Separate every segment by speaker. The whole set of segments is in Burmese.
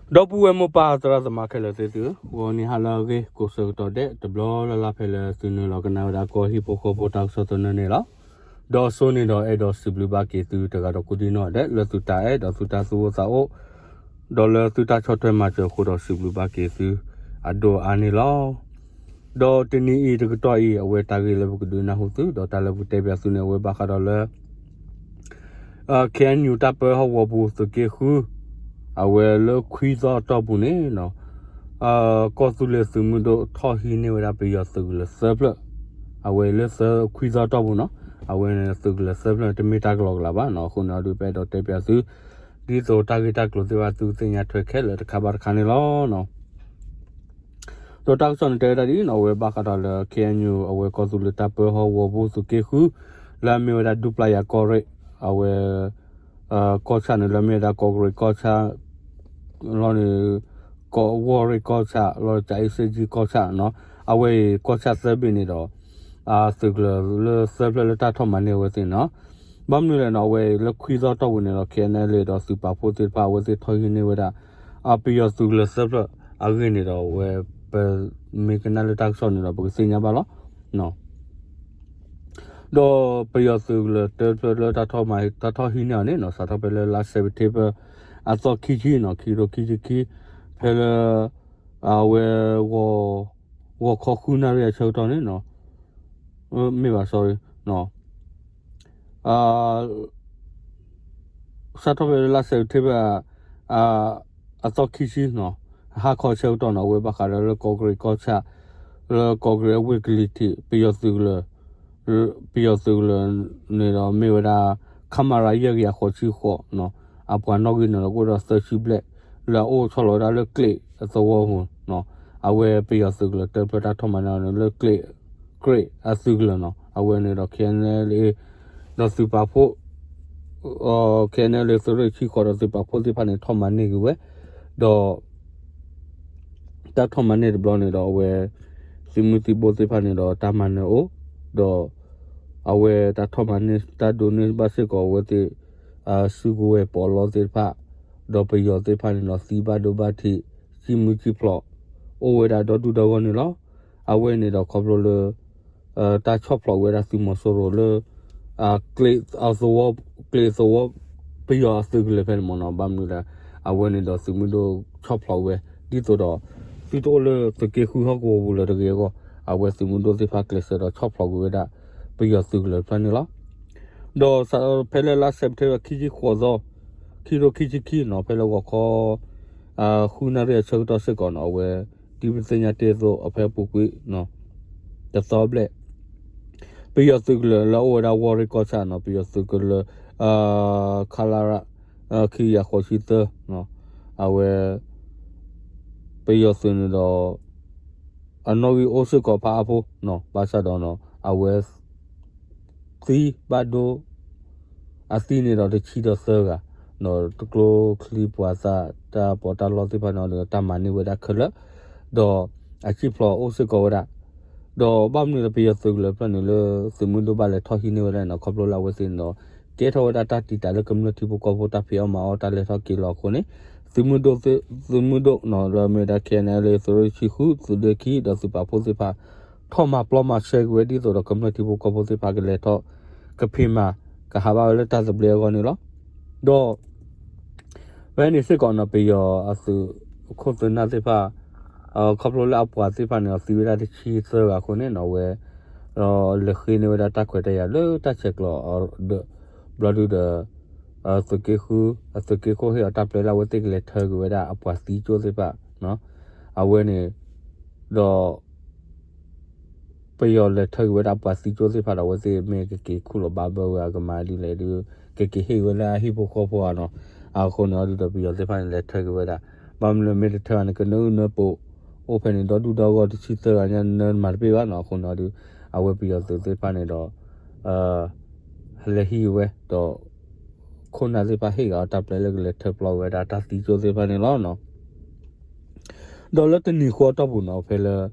Speaker 1: Dopu emo pa tra the market le tu woni halage ko so to de the blo la pele sunu lo kana da ko hi po ko po ta so to ne la do so ni do e do siblu ba ke tu ta ga do ku di no de le tu ta e do tu ta su sa o do le tu ta chot ma cho ko do siblu ba ke tu ado ani lo do tini i de to i we ta ge le bu du na hu tu do ta le bu te bia su ne we ba ka do le can you tap ho wo bu su ke khu awe le khuiza to bu ne no ko su le su mu do tho hi ne wa pe yo su le serve awe le se khuiza to bu no awe ne su le serve te mi ta glog la ba no khu no du pe do te pya su di so ta ge ta klo te wa tu tin ya thwe khe le ka bar khane lo no to ta son te da di no we ba ka da le knu awe ko su le ta pe ho wo bu su ke khu la mi wa da dupla ya correct awe ko cha ne la mi da ko ko cha lo ni ko worry ko cha lo cha icg ko cha no awe ko cha se bi ni do su le se le ta tho ma ne we tin no bam ni le no we le khwi zo to ne lo ke ne le do super positive pa we tho yin ne we da pi yo su le se le a ge ni do we pe me ke na le ta so ni do bu sin nya ba lo no do pe yo su le te le ta tho ma ta tho hi ne no sa tho pe le la se te pe a so ki ji no ki ro ki ki pe le we wo ko khu na re chou to ne no me ba sorry no sa tho pe la se te pe a so ki ji no ha ko chou to no we ba ka le ko gre ko cha le ko gre weekly ti pe yo su le ne do me wa da camera ye ya ko chi ko no a pwa no gi no ko do search black la o cho lo da le click so wo hu no a we pe yo su le te pe ta tho ma na le click great a su le no a we ne do ken le do super po ken le so re chi ko do super po ti pa ne tho ma ne gi we do ta tho ma ne de blo ne do we simuti bo ti pa ne do ta ma ne o do awe ta thoma ni ta do ni ba se ko we ti su go we po lo ti pha do pe yo ti pha ni no si ba do ba thi si mu chi plo o we da do du do go ni lo awe ni do ko lo le ta chop plo we da si mo so ro le clay also wo clay so wo pe yo su le pen mo no ba mu da awe ni do si mu do chop plo we di to do si to le se ke khu ho go bu le de ge go awe si mu do ti pha clay se do chop plo we da pe yo su le pen ni lo do sa pele la september ki kho zo ki no pele ko kho khu na re chou to se ko no we ti bi se nya te zo a phe pu kwi no the soble pe yo su le la o da wo re ko cha no pe yo su le kalara ki ya kho shi te no a we pe yo su ni do a no wi o se ko pa po no ba sa do no a we ti ba do a ti ni do de chi do se ga no to klo clip wa sa ta po ta lo ti pa no ta ma ni we da khla do a chi plo o se ko da do bam ni pe yo su le pa ni le su mu do ba le tho hi ni we da no khop lo la we sin no ke tho da ta ti ta le community bu ko bo ta phi ma o ta le tho ki lo ko ni su mu do no ra me da ke na le so chi khu su de ki da su pa po se pa tho ma plo ma che we di so do community bu ko bo se pa ke le tho ka phi ma ka ha ba le ta se ble ko ni lo do when is it gonna be your as ko to na se pa couple la pwa se pa ne si da chi se ga ko ne no we le khi ne da ta khwe ta ya le ta check lo or the blood the so ke khu so ke ko he ta ple la we te le thơ we da pwa si cho se pa no a we ne do pe yo le thơ we da pwa si cho se pa da we se me ke khu lo ba ba wa ga ma di le du ke he we la hi po ko po no a ko no do bi yo se pa le thơ we da bam le me thơ ne ko no po open do du do go chi se ga nya ma pe ba no ko no du a we bi yo se pa ne do le hi we do ko na se pa he ga ta ple le thơ plo we da ta ti cho se pa ne lo no do le te ni ko to bu no pe le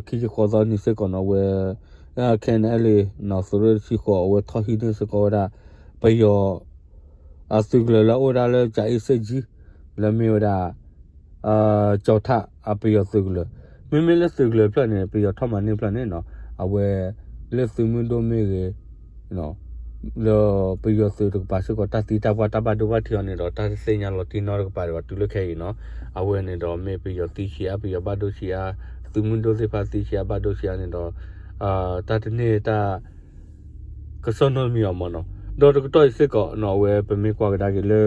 Speaker 1: ki ko zo ni se ko no we ken ele no so re chi ko we tho hi ne se ko da pe yo a su le la o da le ja i se ji le me da ကြောက်ထအပီယောစုကလမင်းမလက်စုကလပြနေပီယောထမနေပြနေနော်အဝဲလက်စုမတို့မေကေနော်လောပီယောစုတပါစကတတိတဘတဘဒဝတီနေတော့တစညာလောတီနော်ကပါတော့တူလခဲနော်အဝဲနေတော့မေပီယောတီချီအပီယောဘဒိုချီအသူမတို့စေပါတီချီအဘဒိုချီနေတော့တတနေတာကစနိုမီအမနော်တော့တော့စစ်ကောနော်ဝဲပမေကွာကဒါကလေ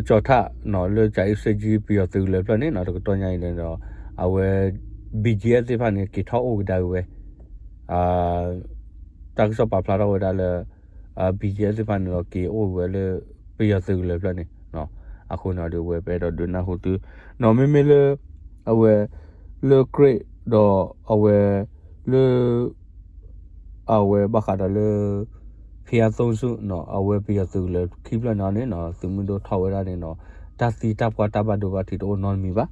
Speaker 1: ကြော်ထနော်လေကြိုက်စကြီးပြီးတော့သူလေပြနေနော်တော့ညိုင်းနေတော့အဝဲ BGS ဖာနေကထောက်အိုဒါဝဲတက်စပါဖလာတော့ဒါလေBGS ဖာနေတော့ကေအိုဝဲလေပြီးတော့သူလေပြနေနော်အခုနော်ဒီဝဲပဲတော့ဒနာဟုတ်သူနော်မေမေလေအဝဲလေဂရိတ်တော့အဝဲလေအဝဲဘခါတော့လေဖျားသုံးစုနော်အဝဲပြရသူလေခိပလနော်နေနော်သူမတို့ထောက်ဝဲရတယ်နော်တစီတပ်ကွာတပတ်တို့ပါတီတော့နော်မီပါ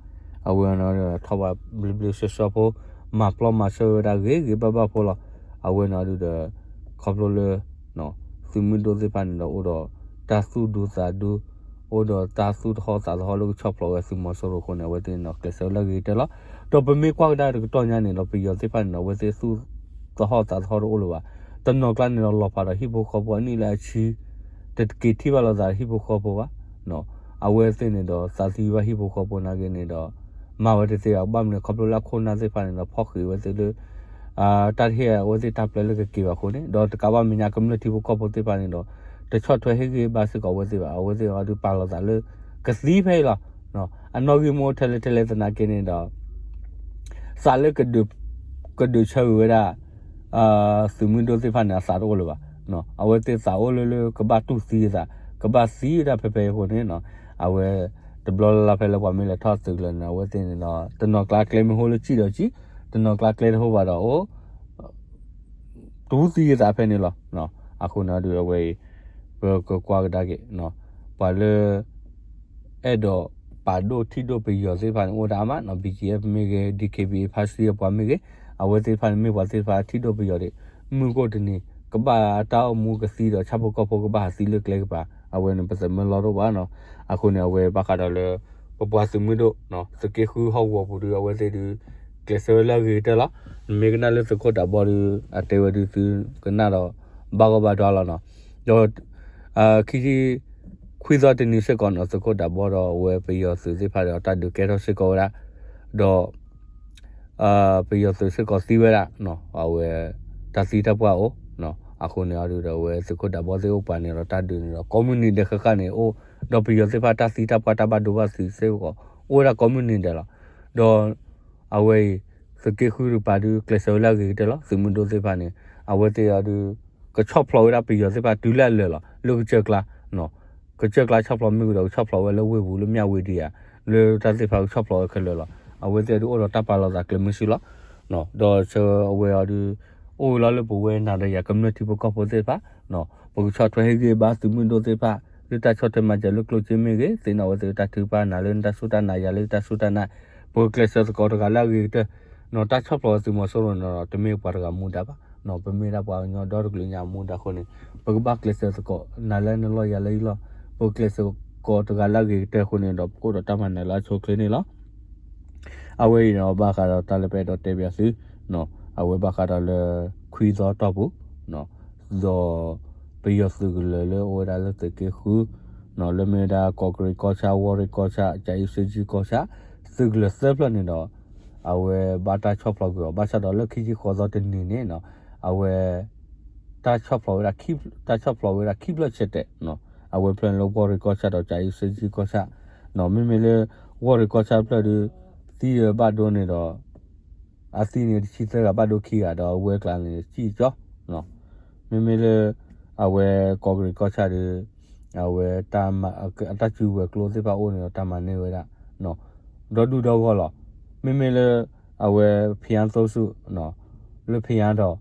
Speaker 1: အဝဲနော်ထောက်ပါဘလဘလဆော့ဖို့မပလမဆောရရေဘဘဖိုလာအဝဲနော်တို့ခေါပလိုလေနော်သူမတို့စပန်နော်တော့တဆူဒူစာဒူအိုတော့တဆူထောစာဟောလို့ချော့ဖလောဆူမဆောရခုနေဝဲတင်နော်ကလဆောလာကြီးတယ်လားတော့ပမေကွာဒါတော့ညာနေတော့ပြရစပန်နော်ဝဲစေဆူသဟောတာဟောလို့ပါတနော်ကလန်နော်လောပါတော့ဟိဘခေါ်ပေါ်နီလာချီတက်ကေတီပါလာဟိဘခေါ်ပေါ်ပါနော်အဝဲစင်းနေတော့စာစီဝဟိဘခေါ်ပေါ်နာကနေတော့မဝတ်တဲ့အောင်ဗမ်နေခေါပလာခုနာစေဖာနေတော့ဖောက်ခွေဝဲစေလို့တတ်ဟဲဝဲစေတပ်လဲလကကေပါခုနေတော့တကဘာမညာကမ္ဘာတီဘခေါ်ပေါ်တေပါနေတော့တချော့ထွဲဟေကေဘာစကောဝဲစေပါဝဲစေအတူပါလာတယ်ကစီဖဲလာနော်အနော်ဂီမိုတယ်တယ်တနာကနေတော့စာလကဒူချေဝဲတာစုမတို့စေဖာနာစာတော့လို့ပါနော်အဝဲတေစာအိုလကဘာတူစီစာကဘာစီရဖဖေဟိုနေနော်အဝဲတဘလလာဖဲလောက်ပါမလဲထောက်စုလနော်ဝဲတင်နော်တနော်ကလာကလေမဟိုလို့ကြည့်တော့ကြည့်တနော်ကလာကလေဟိုပါတော့အိုဒူစီစာဖဲနေလောနော်အခုနော်ဒီဝဲကွာကဒါကေနော်ပါလေအဲ့တော့ပါဒိုတီဒိုပီယောစေဖာအိုဒါမနော် BGF မေကေ DKB ဖာစီပွားမေကေအဝဲစေဖာမေပွားစေဖာတီဒိုပီယောတဲ့မူကိုတနေကဘာတောက်မူကစီတော့ချဖို့ကဖို့ကဘာစီလကလေကပါအဝဲနေပစမလောတော့ဘာနော်အခုနေအဝဲဘခါတော့လေပပွားစမှုတော့နော်စကေခူဟောဝဘူးအဝဲစေဒီကလဆဝလာဂီတလာမေကနာလေစကောတာဘော်အတေဝဒီစကနာတော့ဘာကဘာတော့လာနော်တော့ခီခွေးသောတနည်းစကောနော်စကောတာဘော်တော့ဝဲပြရစစီဖာတော့တတ်ဒူကဲတော့စကောရာတော့ပြရစကောစီဝဲရာနော်အဝဲတစီတပွား哦နော်အခုနေရတော့ဝဲစကုတ်တဘောစေဥပနေတော့တတ်တယ်တော့ community ခကနေအိုတော့ပြရစေဖာတစီတပွားတဘဒိုဘစီစေကိုအိုရာ community တယ်လားတော့အဝဲစကေခူရပါဒူကလဆောလာကြီးတယ်လားစမွန်ဒိုစေဖာနေအဝဲတေရဒူကချော့ဖလော်ရာပြရစေဖာဒူလာလဲလားလူချက်ကလာနော်ကချက်ကလာချော့ဖလော်မြို့တော့ချော့ဖလော်ဝဲလဝဲဘူးလို့မြဝဲတီးရလေတစီဖာချော့ဖလော်ခလဲလားအဝဲတေဒူအိုတော့တပါလာကလမရှိလားနော်တော့ချအဝဲအဒူအိုလာလပဝဲနာရ community ဘကပေါ်သေးပါနော်ဘုချော့ထွဲကြီးပါသူမတို့သေးပါဒီတချော့တဲ့မှာကျလုကလုချင်းမေကြီးစေနာဝသေးတတူပါနာလန်တဆုတနာရလေတဆုတနာဘုကလဆက်ကောတကလာကြီးတဲ့နော်တချော့ပေါ်စီမဆိုးနော်တမေပါကမူတာပါနော်ပမေတာပါညောတော့ကလညာမူတာခုနေဘကဘကလဆက်ကောနာလန်လောရလေလောဘုကလဆက်ကောတကလာကြီးတဲ့ခုနေတော့ကိုတော့တမန်နဲ့လာချိုကလနေလောအဝေးနော်ဘာကတော့တလပဲတော့တေပြစီနော်အဝဲဘခါတော့လေခွေးသောတော့ဘူးနော်ဇောပြရစုကလေဝဒါလတကေခုနော်လမေဒါကော့ဂရီကောချာဝရီကောချာဂျိုင်စဂျီကောချာစုကလဆပ်လနေတော့အဝဲဘာတာချော့ဖလောက်ရောဘာချတော့လက်ခီကြီးခေါ်သောတင်နေနော်အဝဲတာချော့ဖလောက်ရာခိတာချော့ဖလောက်ရာခိဘလချက်တဲ့နော်အဝဲပလန်လောဘောရီကောချာတော့ဂျိုင်စဂျီကောချာနော်မေမေလေဝရီကောချာပလဒီတီရဘဒိုနေတော့အစီနေချီစကဘဒိုခီရတော့ဝဲကလန်လေးကြည့်ကြောနော်မေမေလေအဝဲကော်ဂရီကောချာဒီအဝဲတာမအတချူဝဲကလိုစစ်ပါအိုနေတော့တာမနေဝဲတာနော်ဒေါ်ဒူတော့ကောလားမေမေလေအဝဲဖျန်သုစုနော်လူဖျန်တော့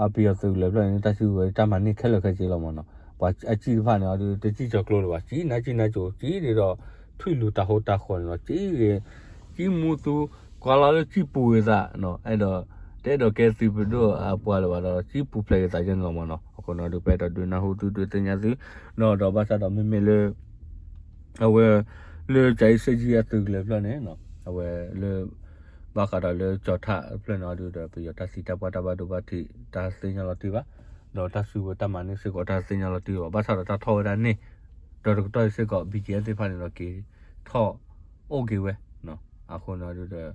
Speaker 1: အပီယစုလေပြနေတချူဝဲတာမနေခက်လက်ခက်ကြီးလောက်မနော်ဘာအကြည့်ဖာနေတော့တကြည့်ကြောကလိုလို့ပါကြီးနာကြီးနာချိုကြီးနေတော့ထွေလူတဟောတာခွန်တော့ကြီးမူသူကွာလာလို့ကြည့်ပူရတာနော်အဲ့တော့တဲ့တော့ကဲစီဘတို့အပွားလို့တော့ကြည့်ပူဖလေတာကျန်တော့မနော်အခုတော့ဒီပဲတော့ဒွနာဟိုတူတင်ညာစီနော်တော့ဘာသာတော့မမေလေအဝဲ le chai se ji ya tu le plan ne no awe le ba ka da le cho tha plan no du da pi ta si ta pa do ba thi ta se nya lo ti ba do ta su ta ma ne se ko ta se nya lo ti ba sa ta tho da ne do to se ko bi je te fa ne lo ki tho o ge we no a ko no du da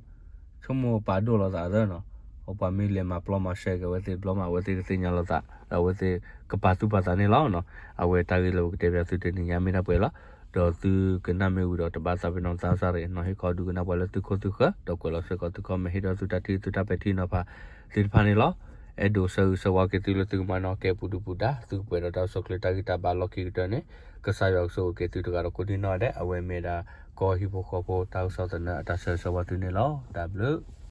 Speaker 1: chomo pa do lo da da no o pa mi le ma plo ma she ge we te plo ma we te se nya lo ta we te ka pa tu pa ta ne lo no awe ta ge lo te bya su te ni ya mi na pwe la do tu ke na me u do ta ba sa pe no sa sa re no he ko du ke na pwe la tu ko tu kha do ko lo se ko tu ko me he do tu ta ti tu ta pe ti no pa ti pa ne lo e do so wa ke tu lo tu ma no ke pu du pu da tu pwe do ta so kle ta ki ta ba lo ki ta ne ka sa yo so ke tu ka ro ko di no de awe me da ko hi po ko po ta so ta na ta se so wa tu ne lo da blu